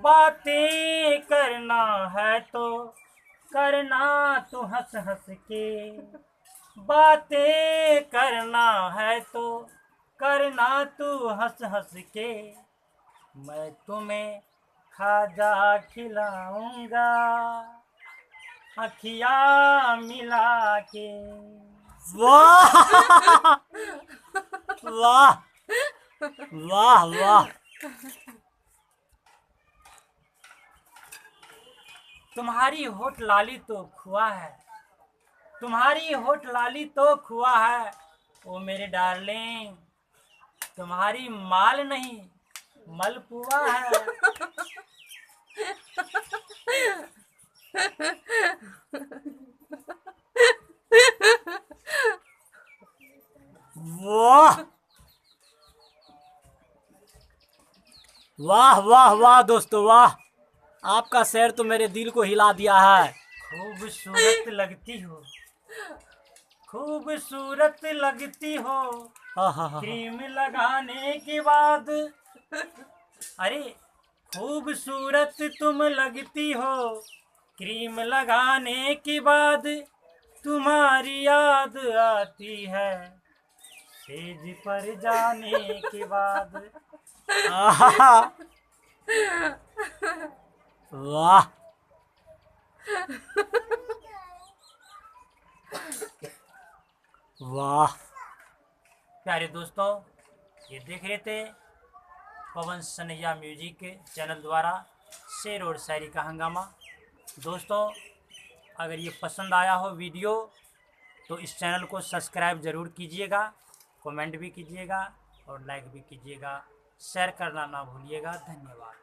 बातें करना है तो करना तू हंस हंस के, बातें करना है तो करना तू हंस हंस के, मैं तुम्हें खाजा खिलाऊंगा अखिया मिला के। वाह वाह वाह वाह। तुम्हारी होठ लाली तो खुआ है, तुम्हारी होठ लाली तो खुआ है, ओ मेरे डार्लिंग तुम्हारी माल नहीं मलपुआ है। वाह वाह वाह वाह दोस्तों वाह, आपका शेर तो मेरे दिल को हिला दिया है। खूबसूरत लगती हो, खूबसूरत लगती हो, क्रीम लगाने के बाद, अरे खूबसूरत तुम लगती हो, क्रीम लगाने के बाद तुम्हारी याद आती है स्टेज पर जाने के बाद। आहा, वाह वाह। प्यारे दोस्तों, ये देख रहे थे पवन सनैया म्यूजिक चैनल द्वारा शेर और शायरी का हंगामा। दोस्तों, अगर ये पसंद आया हो वीडियो तो इस चैनल को सब्सक्राइब ज़रूर कीजिएगा, कमेंट भी कीजिएगा और लाइक भी कीजिएगा, शेयर करना ना भूलिएगा। धन्यवाद।